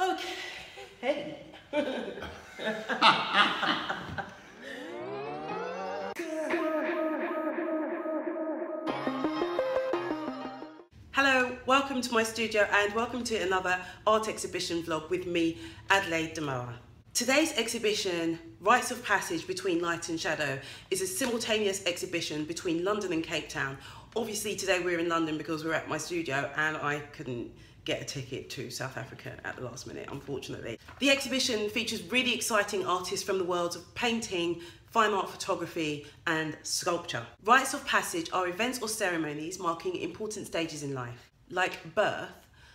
Okay. Hello, welcome to my studio and welcome to another art exhibition vlog with me, Adelaide Damoah. Today's exhibition, Rites of Passage Between Light and Shadow, is a simultaneous exhibition between London and Cape Town. Obviously today we're in London because we're at my studio and I couldn't get a ticket to South Africa at the last minute, unfortunately. The exhibition features really exciting artists from the worlds of painting, fine art photography and sculpture. Rites of passage are events or ceremonies marking important stages in life, like birth,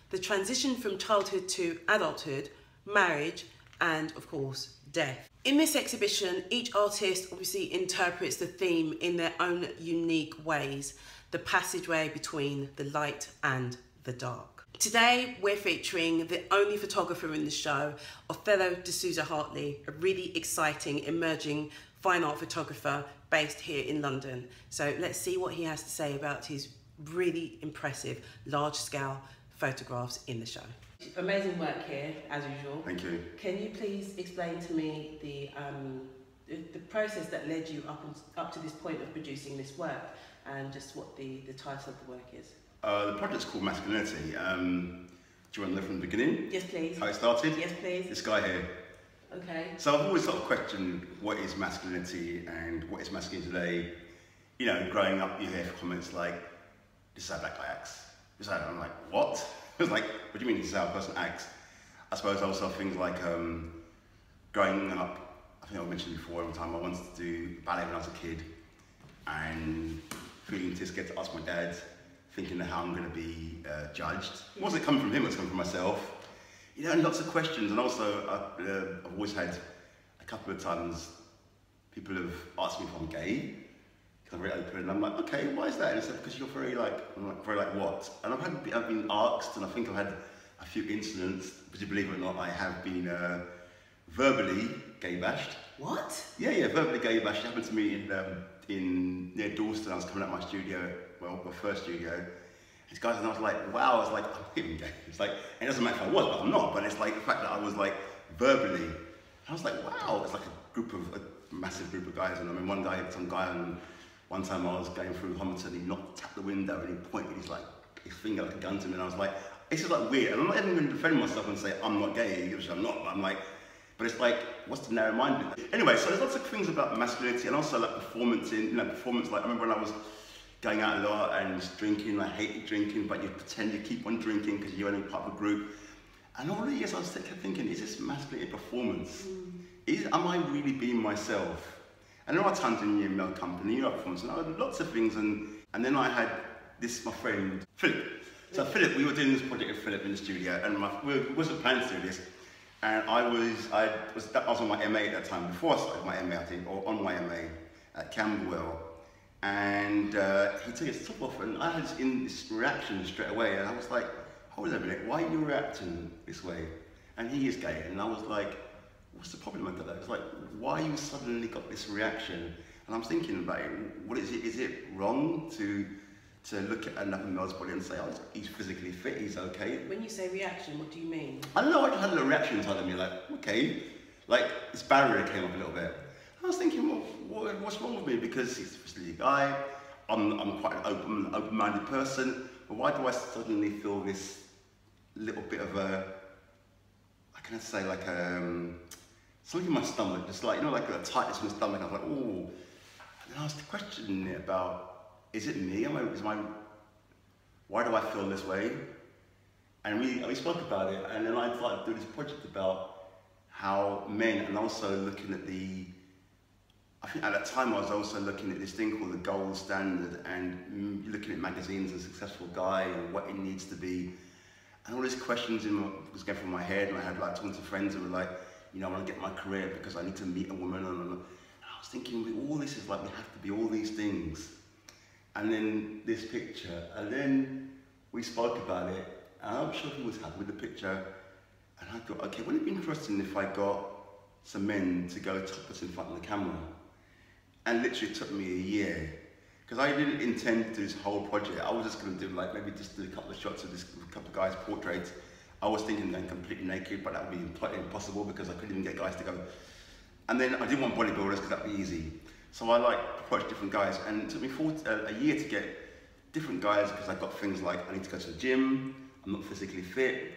the transition from childhood to adulthood, marriage, and of course, death. In this exhibition, each artist obviously interprets the theme in their own unique ways, the passageway between the light and the dark. Today, we're featuring the only photographer in the show, Othello De Souza-Hartley, a really exciting emerging fine art photographer based here in London. So let's see what he has to say about his really impressive large-scale photographs in the show. Amazing work here, as usual. Thank you. Can you please explain to me the process that led you up to this point of producing this work, and just what the title of the work is? The project's called Masculinity. Do you want to know from the beginning? Yes, please. How it started? Yes, please. This guy here. Okay. So I've always sort of questioned what is masculinity and what is masculine today. You know, growing up you hear comments like, this is how a black guy acts. This is how, I'm like, what? I was like, what do you mean this is how a person acts? I suppose also things like growing up, I think I mentioned before, every time I wanted to do ballet when I was a kid and feeling too scared to ask my dad, thinking of how I'm going to be judged. It wasn't coming from him, it was coming from myself. You know, and lots of questions, and also I've always had a couple of times people have asked me if I'm gay, because I'm very open, and I'm like, okay, why is that? And they said, because you're very like, I'm like, very like what? And I've been asked, and I think I've had a few incidents, but you believe it or not, I have been verbally gay bashed. What? Yeah, verbally gay bashed. It happened to me in near Dalston. I was coming out of my studio, well, my first studio. These guys, and I was like, wow, I was like, I'm not even gay. It's like, it doesn't matter if I was, but I'm not. But it's like the fact that I was like verbally, I was like, wow, it's like a massive group of guys. And I mean, some guy, and one time I was going through Homerton, he tapped the window and he pointed his finger like a gun to me, and I was like, it's just like weird. And I'm not even going to defend myself and say I'm not gay, which I'm not. But I'm like, but it's like, what's the narrow-minded? Anyway, so there's lots of things about masculinity and also like performance. Like I remember when I was going out a lot and drinking. I hated drinking, but you pretend you keep on drinking because you're only part of a group. And all the years I was kept thinking, is this masculinity performance? Am I really being myself? And there are times in your male company, you're performance, and I had lots of things, and then I had my friend, Philip. So Philip, we were doing this project with Philip in the studio, and we wasn't planning to do this. And I was on my MA at that time, before I started my MA, I think, or on my MA at Camberwell. And he took his top off, and I had this reaction straight away, and I was like, hold on a minute, why are you reacting this way? And he is gay, and I was like, what's the problem with that? It's like, why you suddenly got this reaction? And I'm thinking about it, what is it? Is it wrong to look at another male's body and say, oh, he's physically fit, he's okay? When you say reaction, what do you mean? I don't know, I just had a little reaction inside of me, like, okay, like this barrier came up a little bit. I was thinking, well, what's wrong with me? Because he's obviously a guy, I'm quite an open-minded person, but why do I suddenly feel this little bit of how can I say, like something in my stomach, just like, you know, like a tightness in the stomach. I was like, oh. And then I was questioning it about, is it me? Why do I feel this way? And we spoke about it, and then I started doing this project about how men, and also looking at I think at that time I was also looking at this thing called the gold standard, and looking at magazines and Successful Guy and what it needs to be. And all these questions was going through my head, and I had like talking to friends who were like, you know, I want to get my career because I need to meet a woman. And I was thinking, all this is like, we have to be all these things. And then this picture, and then we spoke about it, and I'm sure he was happy with the picture. And I thought, okay, wouldn't it be interesting if I got some men to go topless in front of the camera? And literally it took me a year, because I didn't intend to do this whole project. I was just going to do like, maybe just do a couple of shots of a couple of guys' portraits. I was thinking going completely naked, but that would be totally impossible because I couldn't even get guys to go. And then I didn't want bodybuilders because that'd be easy. So I like approached different guys, and it took me a year to get different guys because I got things like I need to go to the gym, I'm not physically fit,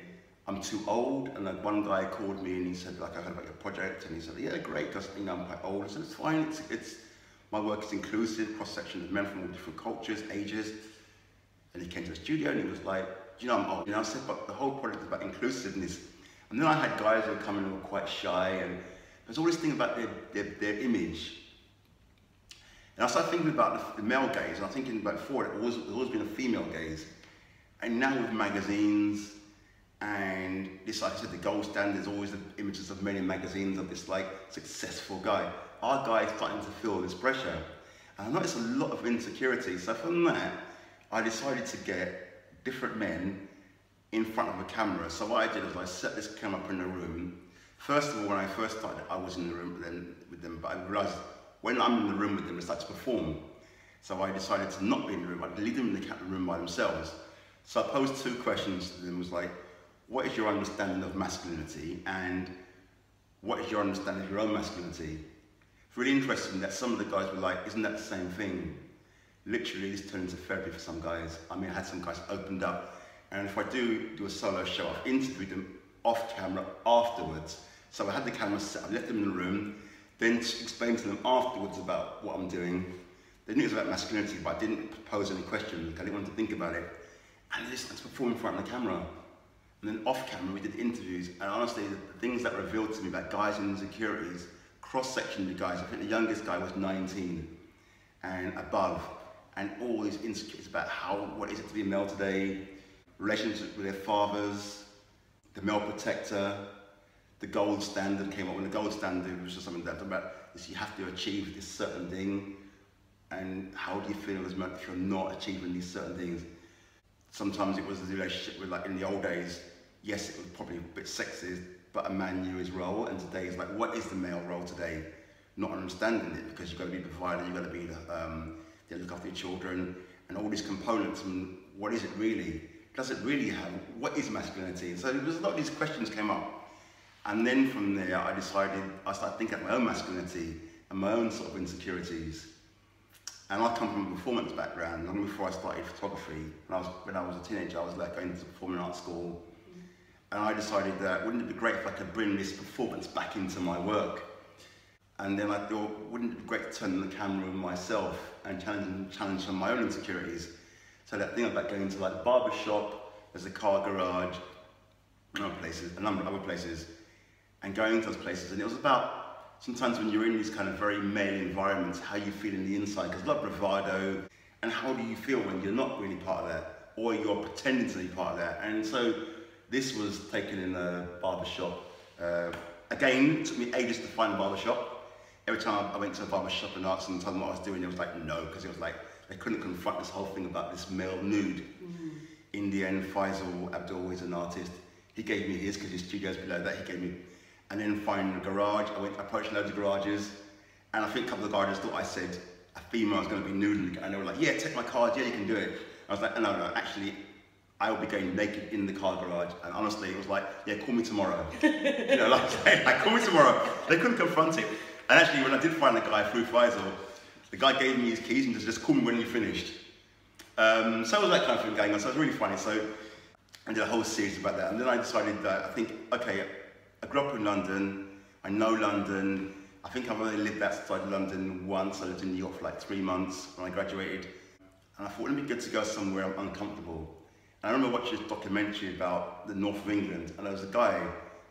I'm too old. And like one guy called me and he said, like, I heard about your project, and he said, yeah, great, because you know I'm quite old. I said, it's fine, my work is inclusive, cross-section of men from all different cultures, ages. And he came to the studio and he was like, you know, I'm old. And I said, but the whole project is about inclusiveness. And then I had guys who were coming who were quite shy, and there's all this thing about their image. And I started thinking about the male gaze, and I'm thinking about before, there's always been a female gaze. And now with magazines, and this, like I said, the gold standard is always the images of men in magazines of this like successful guy. Our guy is starting to feel this pressure. And I noticed a lot of insecurity. So from that, I decided to get different men in front of a camera. So what I did was I set this camera up in the room. First of all, when I first started, I was in the room with them, but I realized when I'm in the room with them, they start to perform. So I decided to not be in the room. I'd leave them in the room by themselves. So I posed 2 questions to them. Was like, what is your understanding of masculinity? And what is your understanding of your own masculinity? It's really interesting that some of the guys were like, isn't that the same thing? Literally, this turned into therapy for some guys. I mean, I had some guys opened up. And if I do a solo show, I've interviewed them off camera afterwards. So I had the camera set, I left them in the room, then explained to them afterwards about what I'm doing. They knew it was about masculinity, but I didn't pose any questions. I didn't want to think about it. And they just started to perform in front of the camera. And then off camera, we did interviews. And honestly, the things that were revealed to me about guys and insecurities, cross-section of guys, I think the youngest guy was 19 and above. And all these insecurities about what is it to be a male today, relationships with their fathers, the male protector, the gold standard came up. When the gold standard was just something that about is you have to achieve this certain thing, and how do you feel as men if you're not achieving these certain things? Sometimes it was the relationship with, like in the old days, yes, it was probably a bit sexist, but a man knew his role, and today is like, what is the male role today? Not understanding it, because you've got to be the provider, you've got to be the look after your children, and all these components, and what is it really? Does it really have, what is masculinity? And so there was a lot of these questions came up. And then from there, I started thinking about my own masculinity and my own sort of insecurities. And I come from a performance background. Long before I started photography, when I was a teenager, I was like going to performing arts school. And I decided that wouldn't it be great if I could bring this performance back into my work? And then I thought, wouldn't it be great to turn on the camera with myself and challenge some of my own insecurities? So that thing about going to like the barber shop, there's a car garage, a number of other places, and going to those places. And it was about, sometimes when you're in these kind of very male environments, how you feel in the inside, because a lot of bravado, and how do you feel when you're not really part of that, or you're pretending to be part of that. And so this was taken in a barber shop. Again, it took me ages to find a barber shop. Every time I went to a barber shop and asked them, told them what I was doing, they was like, no, because it was like, they couldn't confront this whole thing about this male nude. In the end, Faisal Abdul is an artist. He gave me his, because his studio's below that, he gave me. And then finding a garage, I approached loads of garages, and I think a couple of garages thought I said a female was going to be nude, and they were like, yeah, take my card, yeah, you can do it. I was like, no, actually, I will be going naked in the car garage. And honestly, it was like, yeah, call me tomorrow. You know, like call me tomorrow. They couldn't confront it. And actually, when I did find the guy through Faisal, the guy gave me his keys and just call me when you finished. So it was that kind of thing going on, so it was really funny. So I did a whole series about that. And then I decided that, I think, okay, I grew up in London, I know London, I think I've only lived outside London once. I lived in New York for like 3 months when I graduated. And I thought, wouldn't it be good to go somewhere I'm uncomfortable? And I remember watching this documentary about the north of England, and there was a guy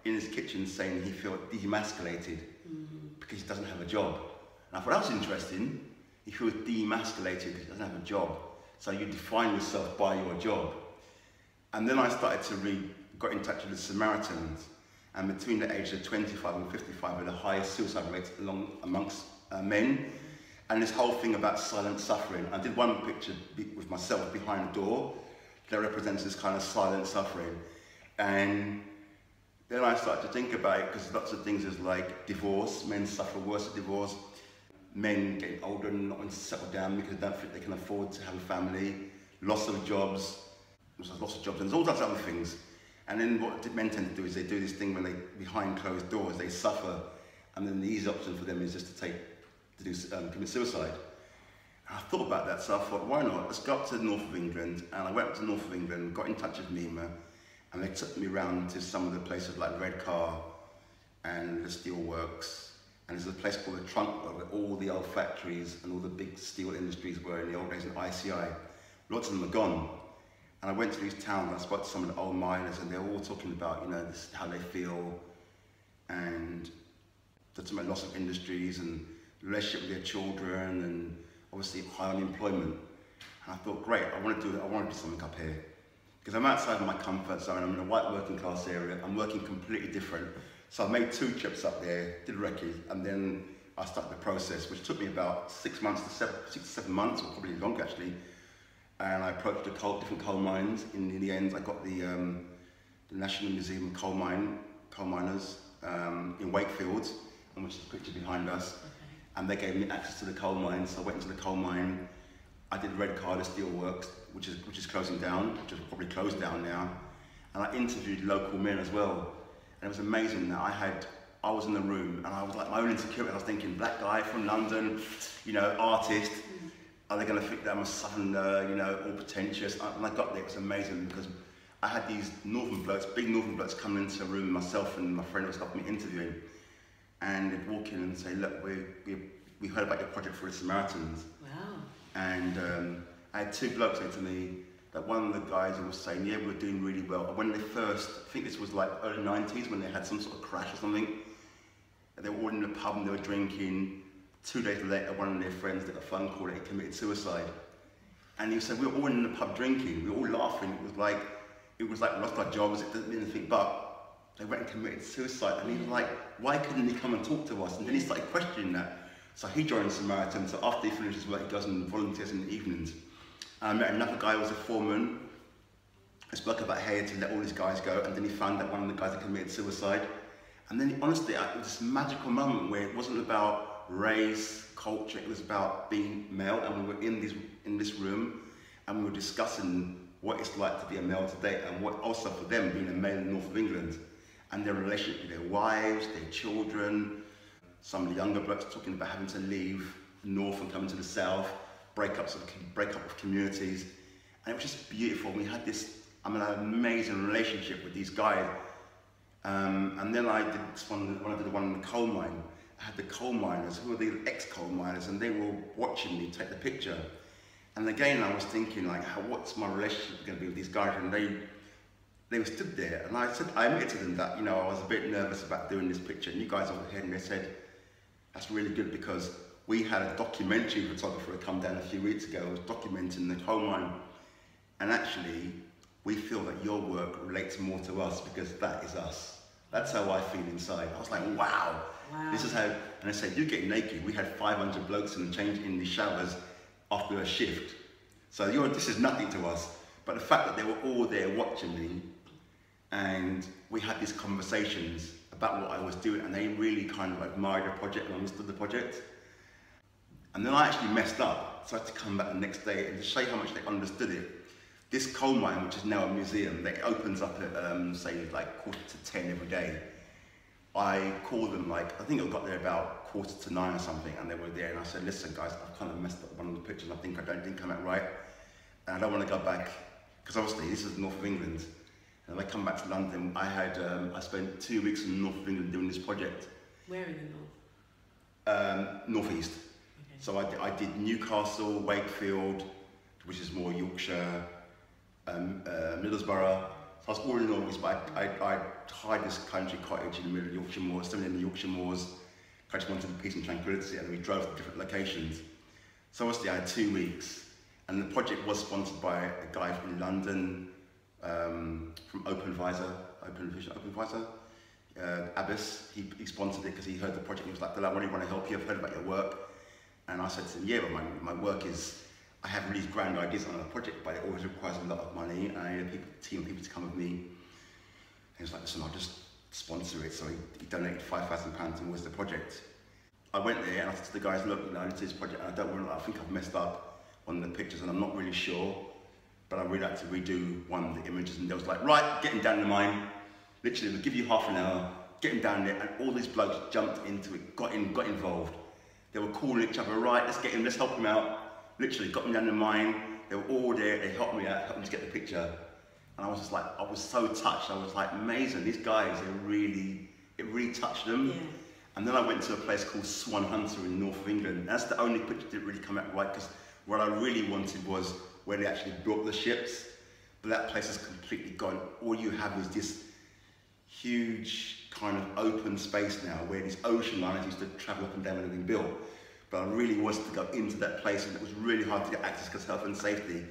in his kitchen saying he felt demasculated because he doesn't have a job. And I thought, that was interesting. He feels demasculated because he doesn't have a job. So you define yourself by your job. And then I started to got in touch with the Samaritans. And between the ages of 25 and 55 were the highest suicide rates amongst men. And this whole thing about silent suffering. I did one picture with myself behind a door that represents this kind of silent suffering. And then I started to think about it, because lots of things is like divorce. Men suffer worse at divorce. Men getting older and not wanting to settle down because they don't think they can afford to have a family. Loss of jobs. There's lots of jobs, and there's all those other things. And then what men tend to do is they do this thing when they, behind closed doors, they suffer, and then the easy option for them is just to commit suicide. And I thought about that, so I thought, why not? Let's go up to the north of England. And I went up to the north of England, got in touch with NEMA, and they took me around to some of the places like REDCAR and the Steelworks. And there's a place called the Trunk where all the old factories and all the big steel industries were in the old days in ICI. Lots of them are gone. And I went to these towns and I spoke to some of the old miners, and they were all talking about, you know, this, how they feel, and talking about loss of industries and relationship with their children, and obviously high unemployment. And I thought, great, I want to do something up here. Because I'm outside of my comfort zone, I'm in a white working class area, I'm working completely different. So I made 2 trips up there, did recce, and then I started the process, which took me about 6 to 7 months, or probably longer actually. And I approached different coal mines. In the end, I got the National Museum of Coal Miners in Wakefield, which is the picture behind us. Okay. And they gave me access to the coal mine, so I went into the coal mine. I did REDCAR, the Steelworks, which is closing down, which is probably closed down now. And I interviewed local men as well. And it was amazing that I was in the room, and I was like my own insecurity. I was thinking, black guy from London, you know, artist. Are they going to think that I'm a southern, you know, all pretentious? And I got there, it was amazing, because I had these northern blokes, big northern blokes, coming into the room, myself and my friend who was helping me interviewing. And they'd walk in and say, look, we heard about your project for the Samaritans. Wow. And I had 2 blokes say to me that one of the guys was saying, yeah, we were doing really well. And when they first, I think this was like early 90s, when they had some sort of crash or something, they were all in the pub and they were drinking. 2 days later, one of their friends got a phone call that he committed suicide. And he said, we were all in the pub drinking, we were all laughing. It was like we lost our jobs, it didn't mean anything, but they went and committed suicide. And he was like, why couldn't he come and talk to us? And then he started questioning that. So he joined Samaritan, so after he finishes work, he goes and volunteers in the evenings. And I met another guy who was a foreman. I spoke about how to let all these guys go, and then he found that one of the guys had committed suicide. And then honestly, it was this magical moment where it wasn't about race, culture, it was about being male, and we were in this room, and we were discussing what it's like to be a male today, and what also for them being a male in the north of England, and their relationship with their wives, their children. Some of the younger blokes talking about having to leave the north and coming to the south, break up with communities, and it was just beautiful. We had this, an amazing relationship with these guys. And then I did when I did the one in the coal mine, I had the coal miners, who were the ex-coal miners, and they were watching me take the picture. And again, I was thinking, like, what's my relationship going to be with these guys? And they were stood there, and I admitted to them that, you know, I was a bit nervous about doing this picture. And you guys over here, and they said, that's really good, because we had a documentary photographer who come down a few weeks ago, who was documenting the coal mine. And actually, we feel that your work relates more to us, because that is us. That's how I feel inside. I was like, wow. This is how, and I said, you get naked. We had 500 blokes in the showers after a shift. So this is nothing to us. But the fact that they were all there watching me, and we had these conversations about what I was doing, and they really kind of admired the project and understood the project. And then I actually messed up. So I had to come back the next day and to show you how much they understood it. This coal mine, which is now a museum, that opens up at, say, like 10:15 every day. I called them, like, I think I got there about 9:15 or something, and they were there, and I said, listen guys, I've kind of messed up one of the pictures, I didn't come out right, and I don't want to go back, because obviously this is the north of England, and when I come back to London, I spent 2 weeks in the north of England doing this project. Where in the north? Northeast. Okay. So I did Newcastle, Wakefield, which is more Yorkshire, Middlesbrough. So I was all in all this, but I hired this country cottage in the middle of Yorkshire Moors, still in the Yorkshire Moors. I just wanted peace and tranquility, and we drove to different locations. So obviously I had 2 weeks, and the project was sponsored by a guy from London, from Open Visor, Abbas. He sponsored it because he heard the project. He was like, I really want to help you, I've heard about your work. And I said to him, yeah, but my work is, I have really grand ideas on a project, but it always requires a lot of money, and I need a team of people to come with me. And he was like, listen, I'll just sponsor it. So he donated £5,000 towards the project. I went there and I said to the guys, look, I need to do this project, and I think I've messed up on the pictures, and I'm not really sure but I really had to redo one of the images, and they was like, right, get him down the mine. Literally, we'll give you half an hour, get him down there, and all these blokes jumped into it, got involved. They were calling each other, right, let's get him, let's help him out. Literally, got him down the mine. They were all there, they helped me out, helped me to get the picture. And I was just like, I was so touched. I was like, amazing, these guys, it really touched them. Yeah. And then I went to a place called Swan Hunter in north of England. And that's the only picture that didn't really come out right, because what I really wanted was where they actually built the ships. But that place is completely gone. All you have is this huge kind of open space now where these ocean liners used to travel up and down when they've been built. But I really wanted to go into that place, and it was really hard to get access because of health and safety.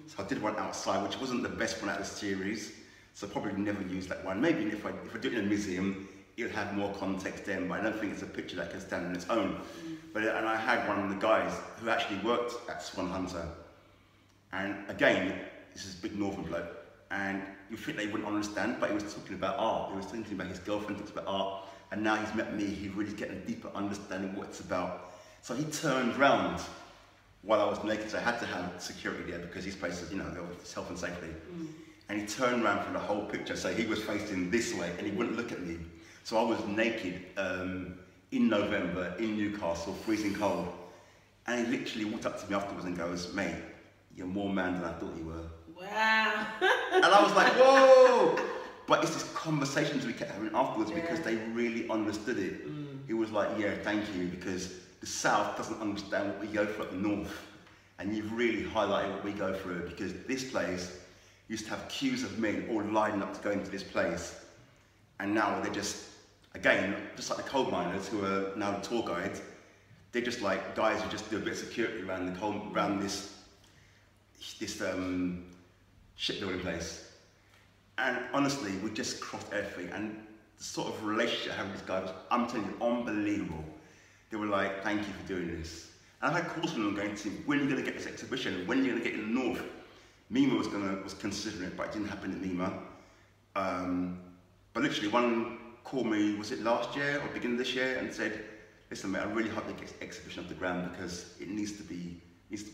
So I did one outside, which wasn't the best one out of the series. So I probably never use that one. Maybe if I do it in a museum, it'll have more context then, but I don't think it's a picture that can stand on its own. And I had one of the guys who actually worked at Swan Hunter. And again, this is a big northern bloke, and you think they wouldn't understand, but he was talking about art. He was talking about his girlfriend, talks about art, and now he's met me, he's really getting a deeper understanding of what it's about. So he turned round while I was naked, so I had to have security there because these places, you know, there was health and safety. And he turned around for the whole picture, so he was facing this way and he wouldn't look at me. So I was naked in November in Newcastle, freezing cold. And he literally walked up to me afterwards and goes, mate, you're more man than I thought you were. Wow. And I was like, whoa! But it's these conversations we kept having afterwards because they really understood it. He was like, yeah, thank you, because the South doesn't understand what we go through at the North. And you've really highlighted what we go through, because this place used to have queues of men all lining up to go into this place. And now they're just, again, just like the coal miners who are now the tour guides, they're just like guys who just do a bit of security around this shipbuilding place. And honestly, we just crossed everything, and the sort of relationship I had with this guy was, I'm telling you, unbelievable. They were like, thank you for doing this. And I had calls from them going to, when are you going to get this exhibition? When are you going to get it in the North? Mima was considering it, but it didn't happen at Mima. But literally, one called me, was it last year or beginning of this year, and said, listen mate, I really hope they get this exhibition off the ground, because it needs to be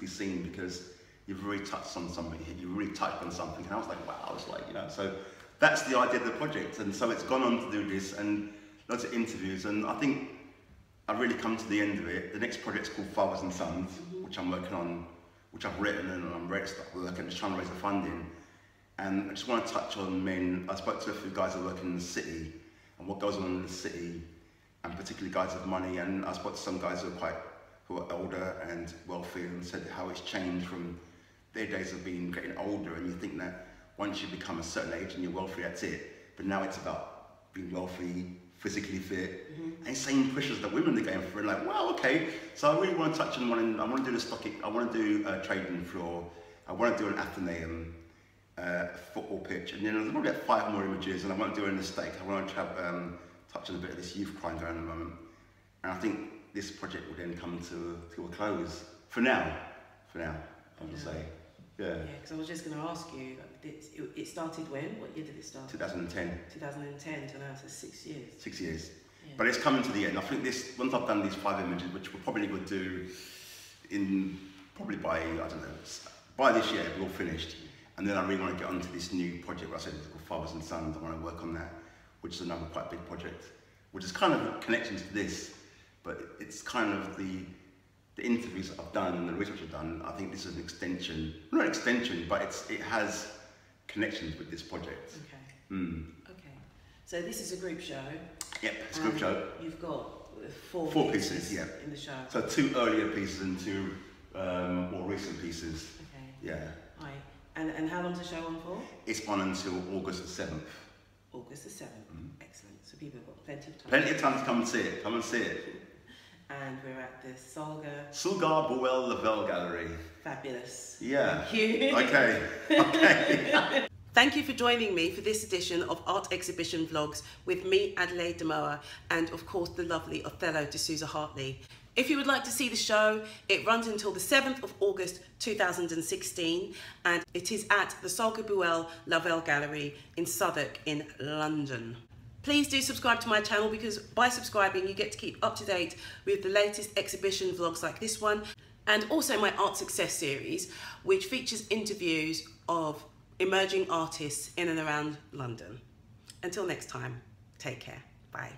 seen, because you've really touched on something here, you've really touched on something. And I was like, wow, I was like, you know, so that's the idea of the project. And so it's gone on to do this, and lots of interviews, and I think I've really come to the end of it. The next project's called Fathers and Sons, which I'm working on, which I've written, and I'm ready to start working, just trying to raise the funding. And I just want to touch on men. I spoke to a few guys who work in the city and what goes on in the city, and particularly guys with money. And I spoke to some guys who are older and wealthy, and said how it's changed from their days of getting older, and you think that once you become a certain age and you're wealthy, that's it. But now it's about being wealthy, physically fit, and same pressures that women are going through. And like, wow, okay. So I really want to touch on one. I want to do the stock. I want to do a trading floor. I want to do an Athenaeum, football pitch, and then there's probably about 5 more images. And I want to do an estate. I want to touch on a bit of this youth crime going on at the moment. And I think this project will then come to a close for now. I would say. Yeah, because I was just going to ask you, it started when? What year did it start? 2010. 2010, so now it's 6 years. 6 years. Yeah. But it's coming to the end. I think once I've done these 5 images, which we'll probably do probably by, I don't know, by this year, we're all finished. And then I really want to get onto this new project where I said it's called Fathers and Sons. I want to work on that, which is another quite big project, which is kind of a connection to this, but it's kind of the interviews that I've done and the research I've done. I think this is an extension, not an extension, but it has connections with this project. Okay. Okay. So this is a group show. Yep, it's a group show. You've got four pieces yeah, in the show. So 2 earlier pieces and 2 more recent pieces. Okay. Yeah. Right. And how long's the show on for? It's on until August the 7th. August the 7th. Excellent. So people have got plenty of time. Plenty of time to come and see it. Come and see it. And we're at the Sulger-Buel Lovell Gallery. Fabulous. Yeah. Thank you. Okay. Okay. Thank you for joining me for this edition of Art Exhibition Vlogs with me, Adelaide Damoah, and of course the lovely Othello De Souza-Hartley. If you would like to see the show, it runs until the 7th of August 2016, and it is at the Sulger-Buel Lovell Gallery in Southwark in London. Please do subscribe to my channel, because by subscribing you get to keep up to date with the latest exhibition vlogs like this one, and also my Art Success series, which features interviews of emerging artists in and around London. Until next time, take care. Bye.